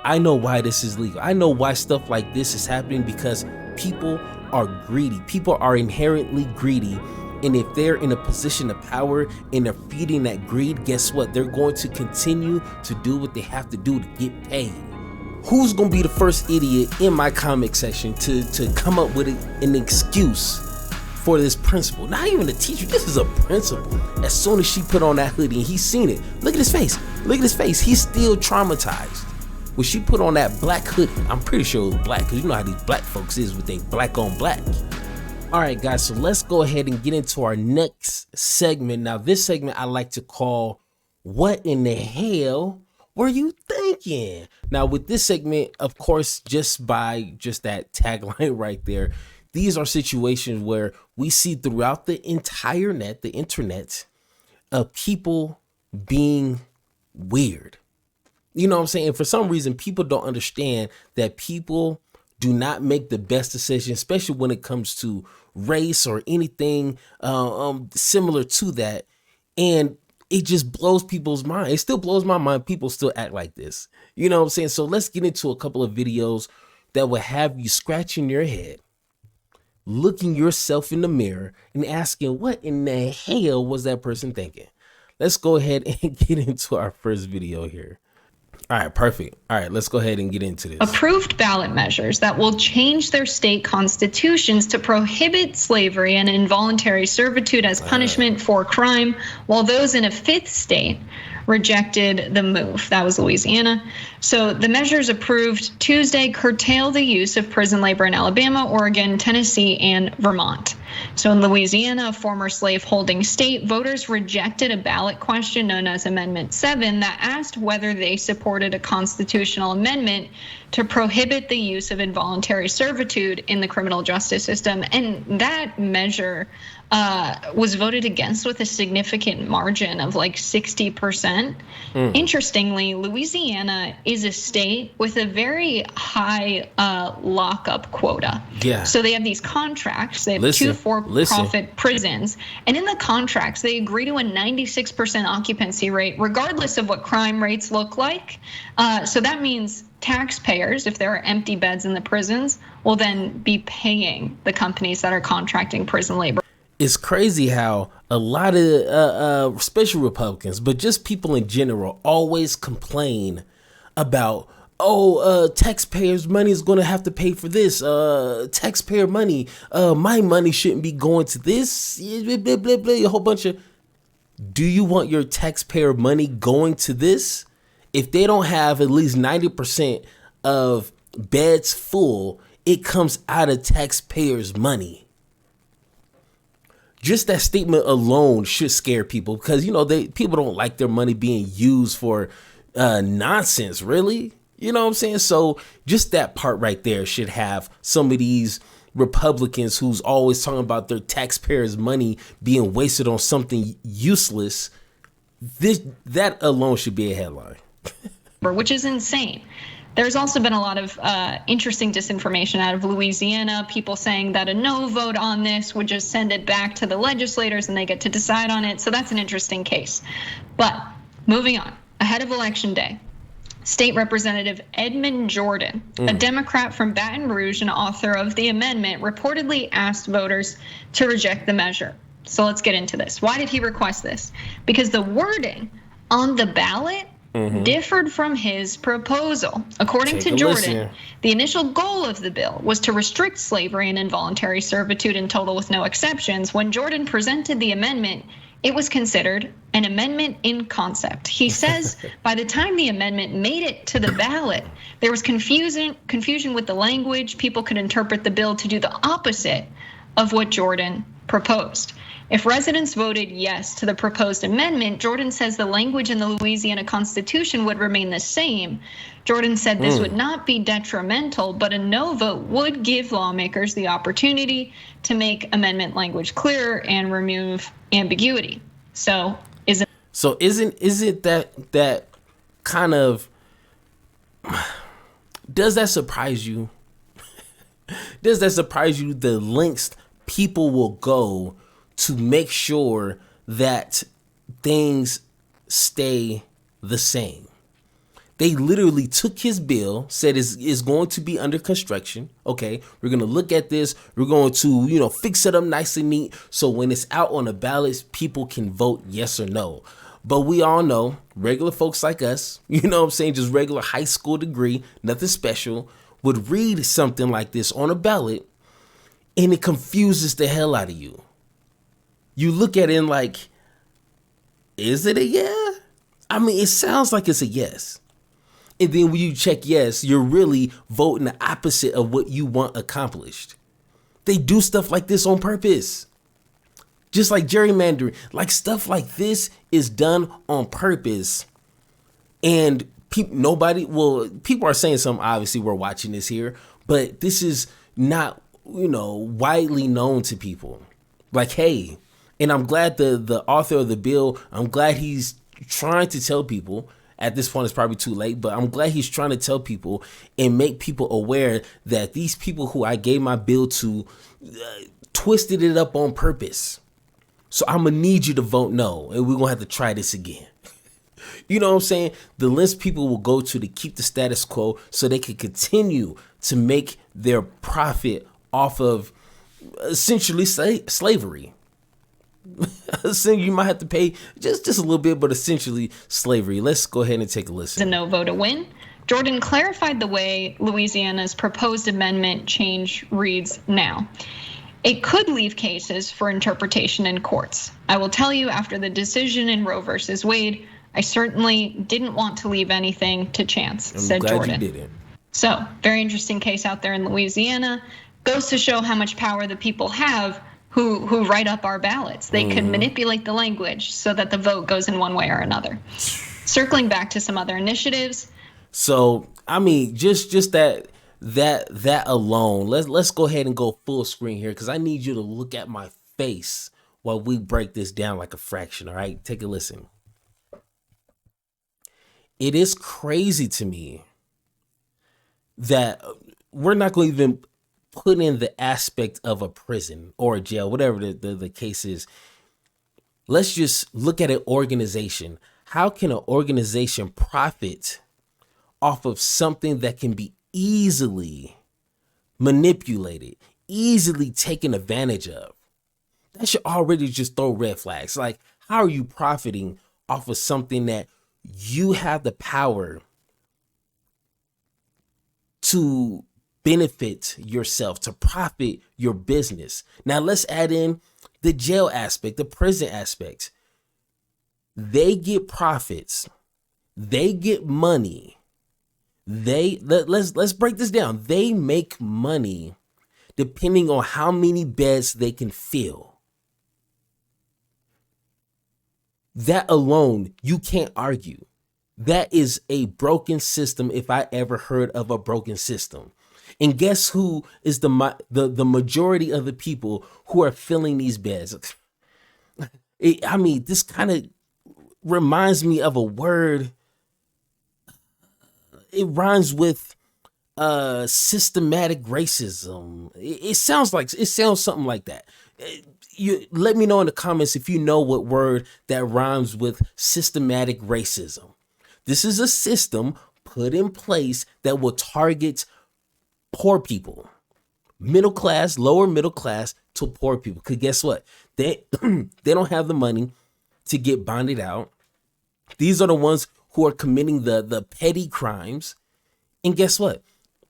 I know why this is legal. I know why stuff like this is happening, because people are greedy. People are inherently greedy. And if they're in a position of power and they're feeding that greed, guess what? They're going to continue to do what they have to do to get paid. Who's going to be the first idiot in my comment section to come up with an excuse for this principal? Not even a teacher, this is a principal. As soon as she put on that hoodie and he's seen it, look at his face. Look at his face. He's still traumatized. When she put on that black hoodie, I'm pretty sure it was black, because you know how these black folks is with they black on black. All right, guys, so let's go ahead and get into our next segment. Now, this segment I like to call, What in the Hell Were You Thinking? Now, with this segment, of course, just that tagline right there, these are situations where we see throughout the entire net, the internet, of people being weird. You know what I'm saying? For some reason, people don't understand that people do not make the best decisions, especially when it comes to race or anything similar to that. And it just blows people's mind. It still blows my mind. People still act like this. You know what I'm saying? So let's get into a couple of videos that will have you scratching your head, looking yourself in the mirror and asking, what in the hell was that person thinking? Let's go ahead and get into our first video here. All right, perfect. All right, let's go ahead and get into this. Approved ballot measures that will change their state constitutions to prohibit slavery and involuntary servitude as punishment for crime, while those in a fifth state rejected the move. That was Louisiana. So the measures approved Tuesday curtail the use of prison labor in Alabama, Oregon, Tennessee, and Vermont. So in Louisiana, a former slave-holding state, voters rejected a ballot question known as Amendment 7 that asked whether they supported a constitutional amendment to prohibit the use of involuntary servitude in the criminal justice system. And that measure was voted against with a significant margin of like 60%. Interestingly, Louisiana is a state with a very high lockup quota. Yeah. So they have these contracts. They have two for-profit prisons, and in the contracts they agree to a 96% occupancy rate, regardless of what crime rates look like. So that means taxpayers, if there are empty beds in the prisons, will then be paying the companies that are contracting prison labor. It's crazy how a lot of, especially Republicans, but just people in general, always complain about, taxpayers' money is going to have to pay for this. Taxpayer money, my money shouldn't be going to this. Blah, blah, blah, a whole bunch of. Do you want your taxpayer money going to this? If they don't have at least 90% of beds full, it comes out of taxpayers' money. Just that statement alone should scare people, because people don't like their money being used for nonsense, really. You know what I'm saying? So just that part right there should have some of these Republicans who's always talking about their taxpayers' money being wasted on something useless. That alone should be a headline. Which is insane. There's also been a lot of interesting disinformation out of Louisiana, people saying that a no vote on this would just send it back to the legislators and they get to decide on it. So that's an interesting case. But moving on, ahead of Election Day, State Representative Edmund Jordan, a Democrat from Baton Rouge and author of the amendment, reportedly asked voters to reject the measure. So let's get into this. Why did he request this? Because the wording on the ballot differed from his proposal. According to Jordan, the initial goal of the bill was to restrict slavery and involuntary servitude in total with no exceptions. When Jordan presented the amendment, it was considered an amendment in concept. He says by the time the amendment made it to the ballot, there was confusion with the language. People could interpret the bill to do the opposite of what Jordan proposed. If residents voted yes to the proposed amendment, Jordan says the language in the Louisiana Constitution would remain the same. Jordan said this would not be detrimental, but a no vote would give lawmakers the opportunity to make amendment language clearer and remove ambiguity. So isn't that kind of, does that surprise you? Does that surprise you, the lengths people will go to make sure that things stay the same? They literally took his bill, said is going to be under construction. Okay, we're going to look at this. We're going to, fix it up nice and neat. So when it's out on the ballots, people can vote yes or no. But we all know regular folks like us, just regular high school degree, nothing special, would read something like this on a ballot and it confuses the hell out of you. You look at it and like, is it a yeah? I mean, it sounds like it's a yes. And then when you check yes, you're really voting the opposite of what you want accomplished. They do stuff like this on purpose. Just like gerrymandering, like stuff like this is done on purpose. And people are saying something, obviously we're watching this here, but this is not, widely known to people. Like, hey, and I'm glad the author of the bill, I'm glad he's trying to tell people. At this point, it's probably too late, but I'm glad he's trying to tell people and make people aware that these people who I gave my bill to twisted it up on purpose. So I'm going to need you to vote no, and we're going to have to try this again. You know what I'm saying? The lengths people will go to keep the status quo so they can continue to make their profit off of essentially slavery. So you might have to pay just a little bit, but essentially slavery. Let's go ahead and take a listen. A no vote a win. Jordan clarified the way Louisiana's proposed amendment change reads now. It could leave cases for interpretation in courts. I will tell you, after the decision in Roe versus Wade, I certainly didn't want to leave anything to chance, said Jordan. You didn't. So, very interesting case out there in Louisiana. Goes to show how much power the people have who write up our ballots. They can manipulate the language so that the vote goes in one way or another. Circling back to some other initiatives. So, I mean, just that alone. Let's go ahead and go full screen here because I need you to look at my face while we break this down like a fraction. All right, take a listen. It is crazy to me that we're not going to even put in the aspect of a prison or a jail, whatever the case is. Let's just look at an organization. How can an organization profit off of something that can be easily manipulated, easily taken advantage of? That should already just throw red flags. Like, how are you profiting off of something that you have the power to benefit yourself, to profit your business? Now let's add in the jail aspect, the prison aspect. They get profits. They get money. Let's break this down. They make money depending on how many beds they can fill. That alone, you can't argue. That is a broken system if I ever heard of a broken system. And guess who is the majority of the people who are filling these beds? This kind of reminds me of a word. It rhymes with systematic racism. It sounds something like that. You let me know in the comments if you know what word that rhymes with systematic racism. This is a system put in place that will target poor people, middle class, lower middle class to poor people. Because guess what? They don't have the money to get bonded out. These are the ones who are committing the petty crimes. And guess what?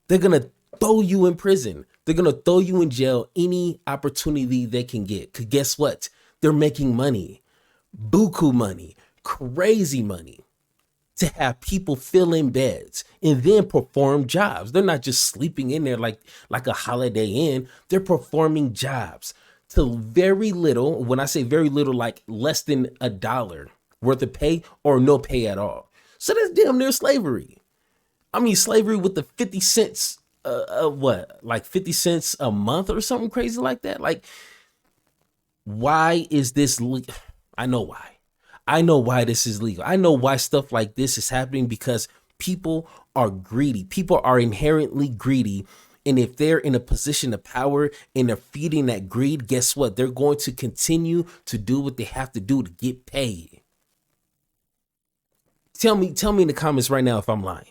They're going to throw you in prison. They're going to throw you in jail any opportunity they can get. Because guess what? They're making money, buku money, crazy money, to have people fill in beds and then perform jobs. They're not just sleeping in there like a Holiday Inn. They're performing jobs to very little. When I say very little, like less than $1 worth of pay or no pay at all. So that's damn near slavery. I mean, slavery with the 50 cents, like 50 cents a month or something crazy like that. Like, why is this? I know why. I know why this is legal. I know why stuff like this is happening, because people are greedy. People are inherently greedy. And if they're in a position of power and they're feeding that greed, guess what? They're going to continue to do what they have to do to get paid. Tell me in the comments right now if I'm lying.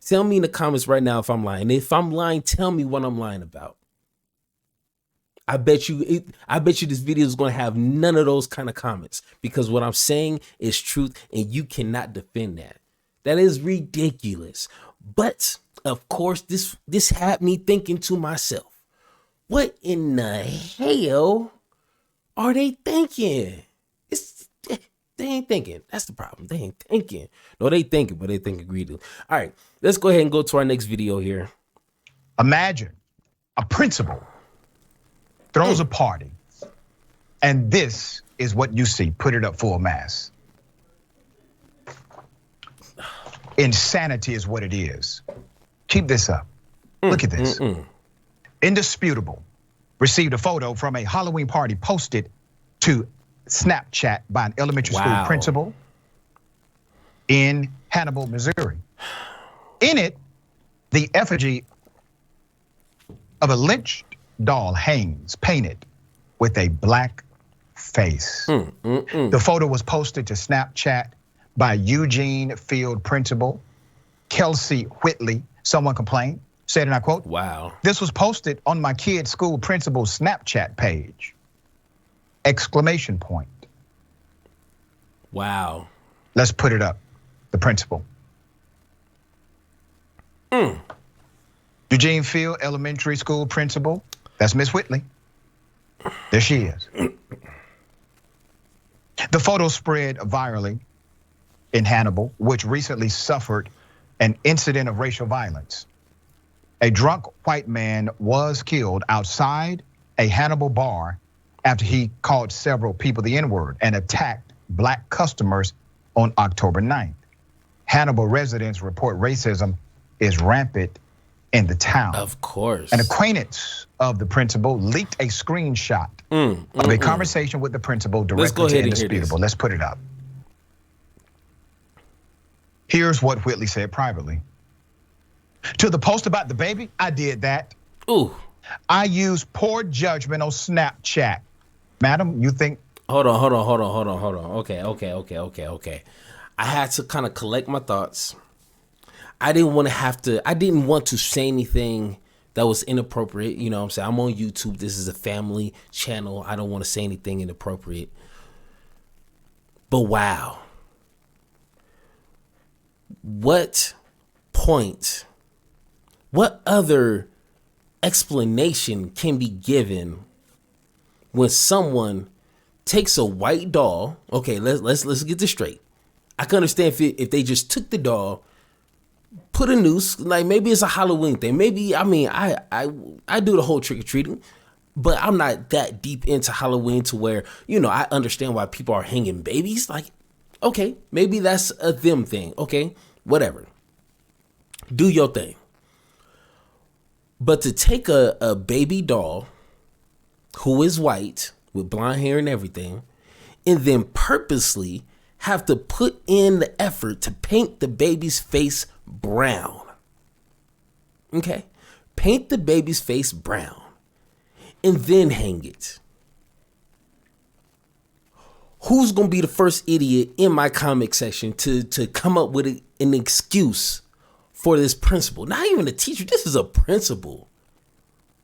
Tell me in the comments right now if I'm lying. If I'm lying, tell me what I'm lying about. I bet you this video is going to have none of those kind of comments, because what I'm saying is truth and you cannot defend that. That is ridiculous. But of course, this had me thinking to myself, what in the hell are they thinking? They ain't thinking. That's the problem. They ain't thinking. No, they thinking, but they thinking greedily. All right, let's go ahead and go to our next video here. Imagine a principal throws a party, and this is what you see. Put it up full mass. Insanity is what it is. Keep this up. Look at this. Indisputable received a photo from a Halloween party posted to Snapchat by an elementary school principal in Hannibal, Missouri. In it, the effigy of a lynched doll hangs, painted with a black face. The photo was posted to Snapchat by Eugene Field principal Kelsey Whitley. Someone complained, said, and I quote, "Wow, this was posted on my kid's school principal's Snapchat page. Exclamation point. Wow. Let's put it up. The principal. Eugene Field Elementary School principal. That's Miss Whitley. There she is. The photo spread virally in Hannibal, which recently suffered an incident of racial violence. A drunk white man was killed outside a Hannibal bar after he called several people the N-word and attacked black customers on October 9th. Hannibal residents report racism is rampant in the town. Of course. An acquaintance of the principal leaked a screenshot of a conversation with the principal directly to Indisputable. Let's put it up. Here's what Whitley said privately. To the post about the baby, I did that. Ooh. I used poor judgment on Snapchat. Madam, you think? Hold on. Okay. I had to kind of collect my thoughts. I didn't want to say anything that was inappropriate. You know what I'm saying? I'm on YouTube. This is a family channel. I don't want to say anything inappropriate. But wow. What other explanation can be given when someone takes a white doll? Okay, let's get this straight. I can understand if they just took the doll, put a noose, like maybe it's a Halloween thing. Maybe, I do the whole trick or treating, but I'm not that deep into Halloween to where, I understand why people are hanging babies. Like, okay, maybe that's a them thing. Okay, whatever. Do your thing. But to take a baby doll who is white with blonde hair and everything, and then purposely have to put in the effort to paint the baby's face brown. Okay? Paint the baby's face brown and then hang it. Who's going to be the first idiot in my comment section to come up with an excuse for this principal? Not even a teacher. This is a principal.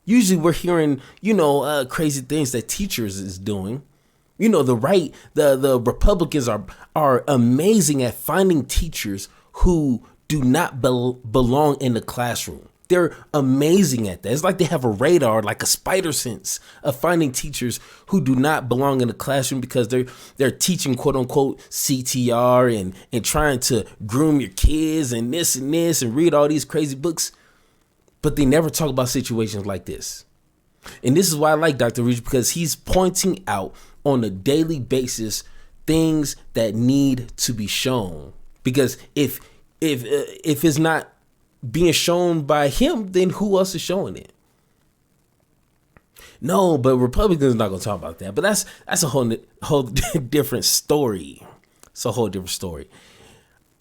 Usually we're hearing, crazy things that teachers is doing. The Republicans are amazing at finding teachers who do not belong in the classroom. They're amazing at that. It's like they have a radar, like a spider sense of finding teachers who do not belong in the classroom because they're teaching quote unquote CTR and trying to groom your kids and this and read all these crazy books. But they never talk about situations like this. And this is why I like Dr. Reach, because he's pointing out on a daily basis things that need to be shown. Because if it's not being shown by him, then who else is showing it? No, but Republicans are not going to talk about that. But that's a whole different story. It's a whole different story.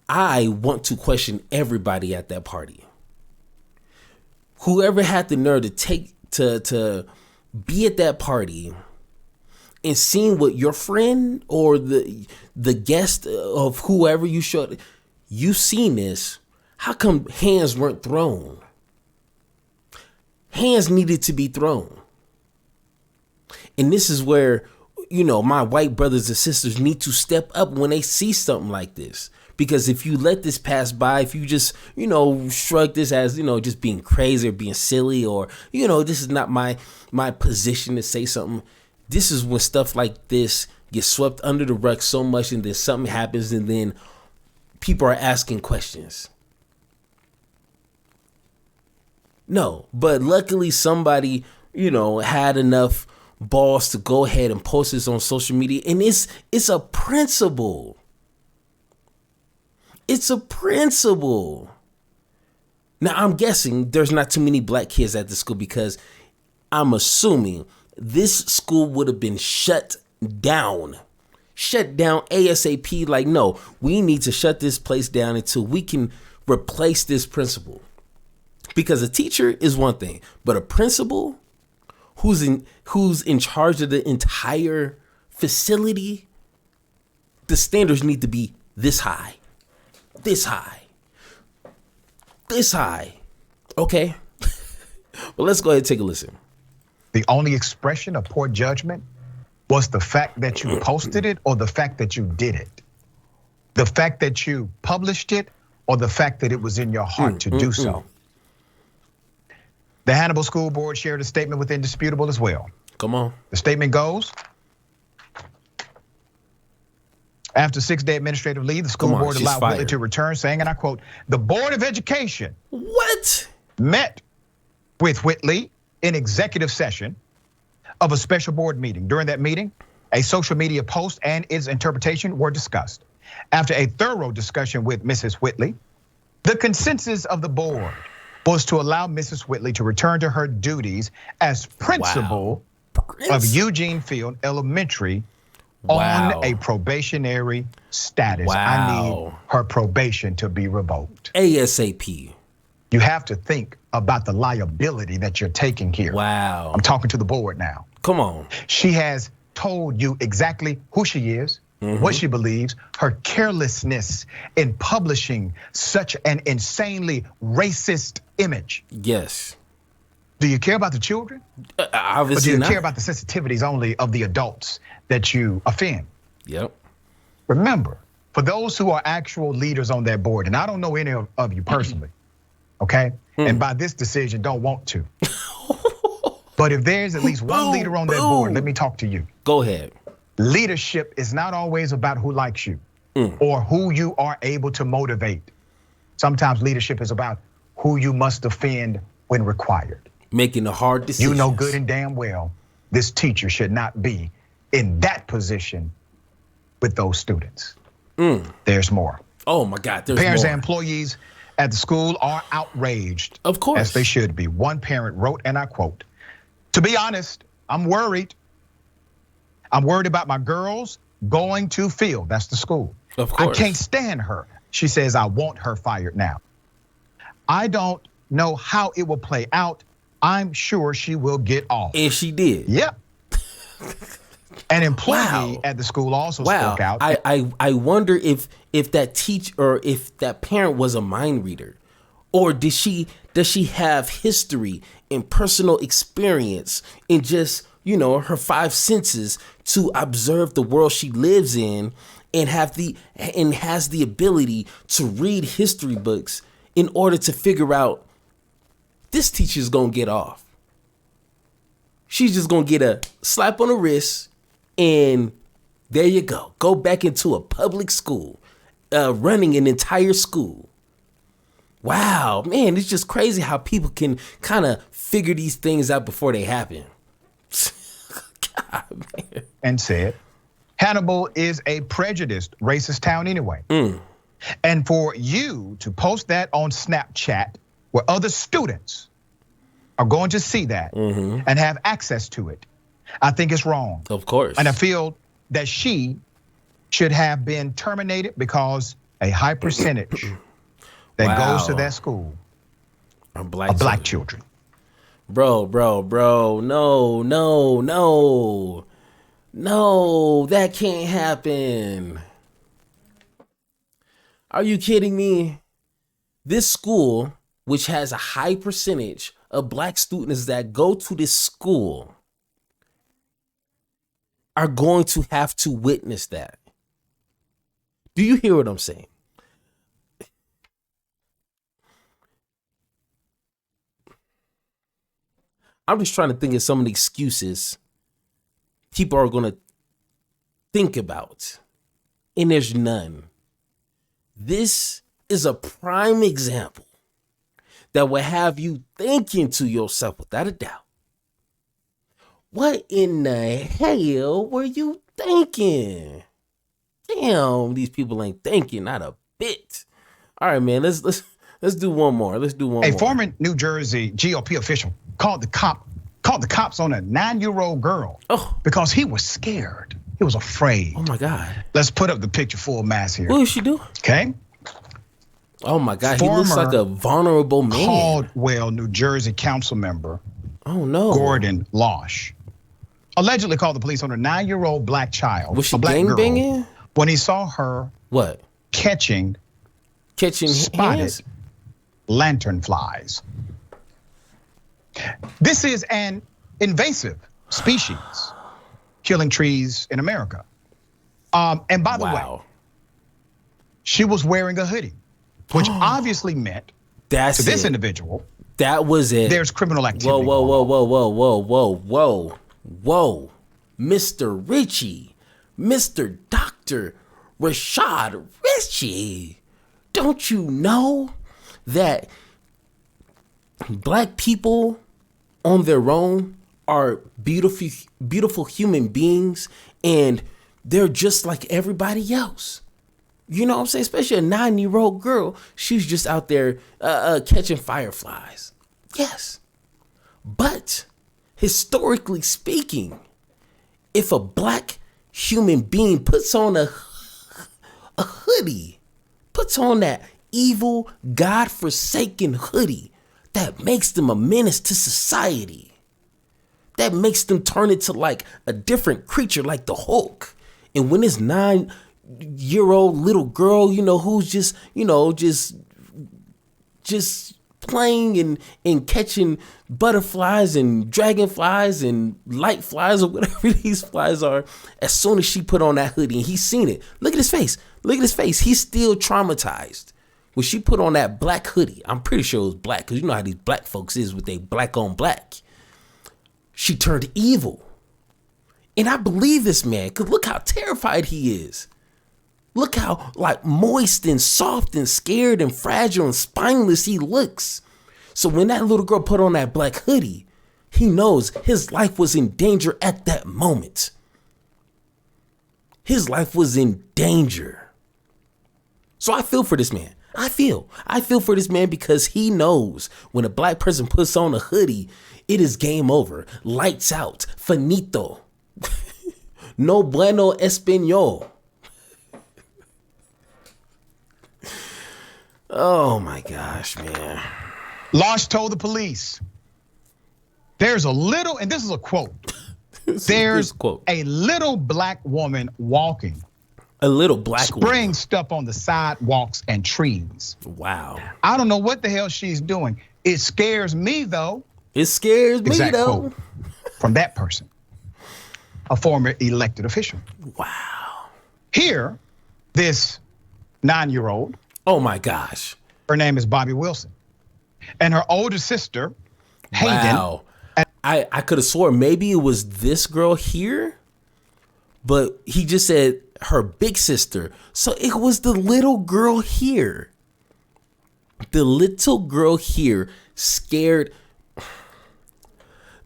I want to question everybody at that party. Whoever had the nerve to be at that party, and seeing what your friend or the guest of whoever you showed, you seen this, how come hands weren't thrown? Hands needed to be thrown. And this is where, my white brothers and sisters need to step up when they see something like this. Because if you let this pass by, if you just, shrug this as, just being crazy or being silly, or, this is not my position to say something. This is when stuff like this gets swept under the rug so much, and then something happens, and then people are asking questions. No, but luckily somebody, had enough balls to go ahead and post this on social media, and it's a principle. It's a principle. Now, I'm guessing there's not too many black kids at the school, because I'm assuming this school would have been shut down ASAP. Like, no, we need to shut this place down until we can replace this principal. Because a teacher is one thing, but a principal who's in charge of the entire facility, the standards need to be this high. Okay? Well, let's go ahead and take a listen. The only expression of poor judgment was the fact that you posted it, or the fact that you did it. The fact that you published it, or the fact that it was in your heart to do so. The Hannibal School Board shared a statement with Indisputable as well. Come on. The statement goes, after 6-day administrative leave, the school board allowed Whitley to return, saying, and I quote, "The Board of Education met with Whitley in executive session of a special board meeting. During that meeting, a social media post and its interpretation were discussed. After a thorough discussion with Mrs. Whitley, the consensus of the board was to allow Mrs. Whitley to return to her duties as principal of Eugene Field Elementary on a probationary status. I need her probation to be revoked ASAP. You have to think about the liability that you're taking here. Wow. I'm talking to the board now. Come on. She has told you exactly who she is, what she believes, her carelessness in publishing such an insanely racist image. Yes. Do you care about the children? Obviously or do you not. care about the sensitivities only of the adults that you offend? Yep. Remember, for those who are actual leaders on that board, and I don't know any of you personally, okay? And by this decision, don't want to. But if there's at least one leader on that board, let me talk to you. Go ahead. Leadership is not always about who likes you or who you are able to motivate. Sometimes leadership is about who you must offend when required. Making the hard decisions. You know good and damn well this teacher should not be in that position with those students. There's more. Oh my God, there's Parents more. and employees at the school are outraged. Of course. As they should be. One parent wrote, and I quote, "To be honest, I'm worried. I'm worried about my girls going to Field." That's the school. Of course. I can't stand her. She says, I want her fired now. I don't know how it will play out. I'm sure she will get off. And she did. Yep. An employee at the school also spoke out. I wonder if that teacher or if that parent was a mind reader, or does she have history and personal experience in just her 5 senses to observe the world she lives in, and has the ability to read history books in order to figure out this teacher's gonna get off. She's just gonna get a slap on the wrist, and there you go. Go back into a public school, running an entire school. Wow, man, it's just crazy how people can kind of figure these things out before they happen. God, man. And said, Hannibal is a prejudiced, racist town anyway. And for you to post that on Snapchat, where other students are going to see that and have access to it, I think it's wrong. Of course. And I feel that she should have been terminated because a high percentage that goes to that school are black children. Bro, no. No, that can't happen. Are you kidding me? This school, which has a high percentage of black students that go to this school, are going to have to witness that. Do you hear what I'm saying? I'm just trying to think of some of the excuses people are going to think about, and there's none. This is a prime example that will have you thinking to yourself without a doubt, what in the hell were you thinking? Damn, these people ain't thinking not a bit. All right, man, let's do one more. Let's do one more. A former New Jersey GOP official called the cops on a 9-year-old girl because he was scared. He was afraid. Oh my God. Let's put up the picture full mass here. What did she do? Okay. Oh my God, he looks like a vulnerable man. Caldwell, New Jersey council member. Oh no. Gordon Losh allegedly called the police on a 9-year-old black child. Was she a black girl, gangbanging? when he saw her catching spotted hands? lantern flies. This is an invasive species killing trees in America. And by the way, she was wearing a hoodie, which obviously meant to this individual, that was it. There's criminal activity. Whoa. Mr. Richie, Mr. Dr. Rashad Richie, don't you know that black people on their own are beautiful human beings, and they're just like everybody else? You know what I'm saying? Especially a 9-year-old girl, she's just out there catching fireflies. Yes. But historically speaking, if a black human being puts on a hoodie, puts on that evil, God-forsaken hoodie that makes them a menace to society, that makes them turn into like a different creature like the Hulk. And when this 9-year-old little girl, who's just playing and catching butterflies and dragonflies and light flies or whatever these flies are, as soon as she put on that hoodie and he's seen it, look at his face. He's still traumatized. When she put on that black hoodie, I'm pretty sure it was black, because you know how these black folks is with they black on black. She turned evil. And I believe this man, because look how terrified he is. Look how like moist and soft and scared and fragile and spineless he looks. So when that little girl put on that black hoodie, he knows his life was in danger at that moment. His life was in danger. So I feel for this man. I feel for this man, because he knows when a black person puts on a hoodie, it is game over. Lights out. Finito. No bueno español. Oh my gosh, man. Losh told the police, there's a little, and this is a quote, there's a little black woman walking. A little black woman. Spraying stuff on the sidewalks and trees. Wow. I don't know what the hell she's doing. It scares me though. It scares me Exact though. Quote from that person, a former elected official. Wow. Here, this 9-year-old. Oh my gosh. Her name is Bobby Wilson. And her older sister, Hayden. Wow. I could have sworn maybe it was this girl here, but he just said her big sister. So it was the little girl here. The little girl here scared.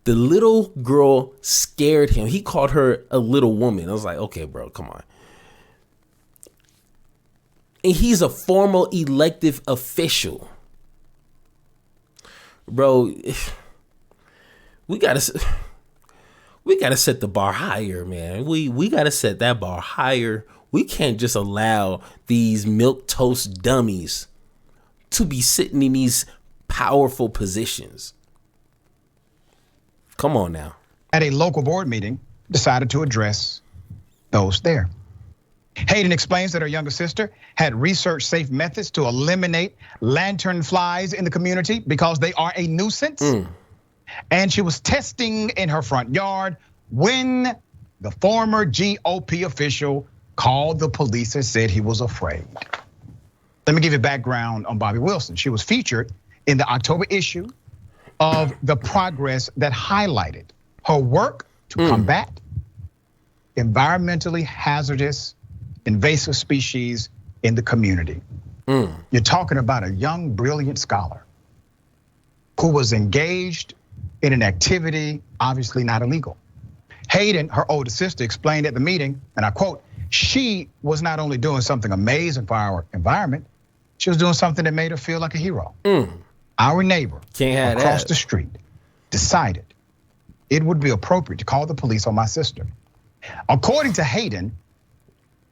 The little girl scared him. He called her a little woman. I was like, okay, bro, come on. And he's a formal elective official. Bro, we gotta set the bar higher, man. We gotta set that bar higher. We can't just allow these milquetoast dummies to be sitting in these powerful positions. Come on now. At a local board meeting, decided to address those there. Hayden explains that her younger sister had researched safe methods to eliminate lantern flies in the community because they are a nuisance. And she was testing in her front yard when the former GOP official called the police and said he was afraid. Let me give you background on Bobby Wilson. She was featured in the October issue of The Progress that highlighted her work to combat environmentally hazardous invasive species in the community. You're talking about a young, brilliant scholar who was engaged in an activity obviously not illegal. Hayden, her older sister, explained at the meeting, and I quote, she was not only doing something amazing for our environment, she was doing something that made her feel like a hero. Our neighbor across the street decided it would be appropriate to call the police on my sister. According to Hayden,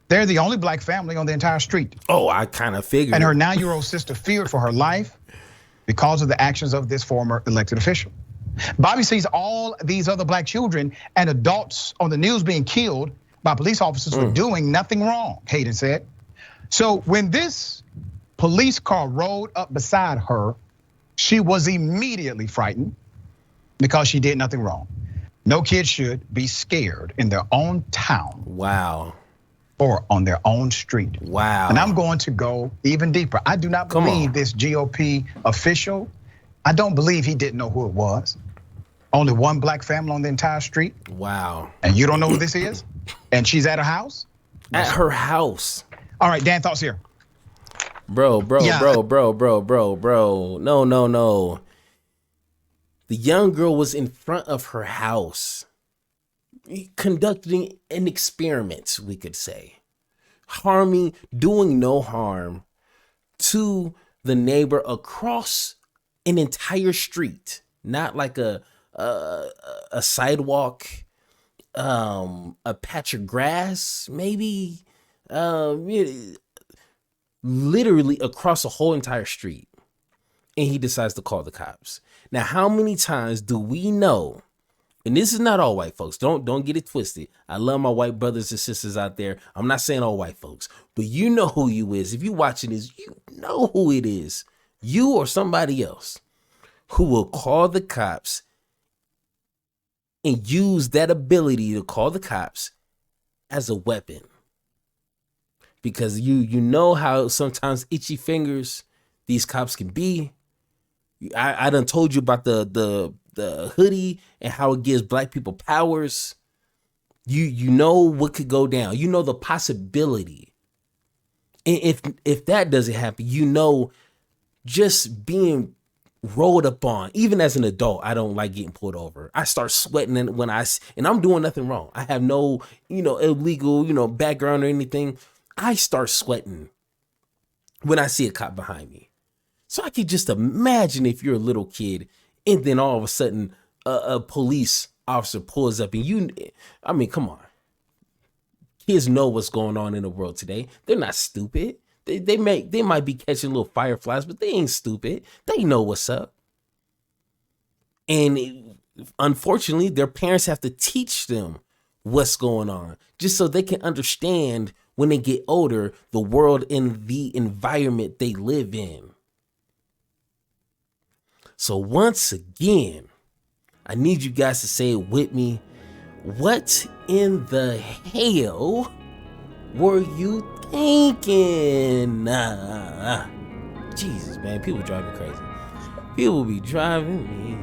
they're the only black family on the entire street. Oh, I kind of figured. And her 9-year-old sister feared for her life because of the actions of this former elected official. Bobby sees all these other black children and adults on the news being killed by police officers for doing nothing wrong, Hayden said. So when this police car rolled up beside her, she was immediately frightened because she did nothing wrong. No kid should be scared in their own town. Wow. Or on their own street. Wow. And I'm going to go even deeper. I do not believe this GOP official, I don't believe he didn't know who it was. Only one black family on the entire street. Wow. And you don't know who this is? And she's at her house? At her house. All right, Dan, thoughts here. Bro. No. The young girl was in front of her house, conducting an experiment, we could say. Doing no harm to the neighbor across an entire street. Not like a sidewalk, a patch of grass, maybe, literally across a whole entire street. And he decides to call the cops. Now, how many times do we know, and this is not all white folks, don't get it twisted. I love my white brothers and sisters out there. I'm not saying all white folks, but you know who you is. If you're watching this, you know who it is. You or somebody else who will call the cops and use that ability to call the cops as a weapon. Because you know how sometimes itchy fingers these cops can be. I done told you about the hoodie and how it gives black people powers. You know what could go down. You know the possibility. And if that doesn't happen, you know just being rolled up on, even as an adult, I don't like getting pulled over. I start sweating and I'm doing nothing wrong. I have no, illegal, background or anything. I start sweating when I see a cop behind me. So I can just imagine if you're a little kid and then all of a sudden a police officer pulls up and come on. Kids know what's going on in the world today. They're not stupid. They might be catching little fireflies, but they ain't stupid. They know what's up. And unfortunately, their parents have to teach them what's going on just so they can understand when they get older, the world and the environment they live in. So once again, I need you guys to say it with me. What in the hell were you thinking? Jesus, man, people drive me crazy. People be driving me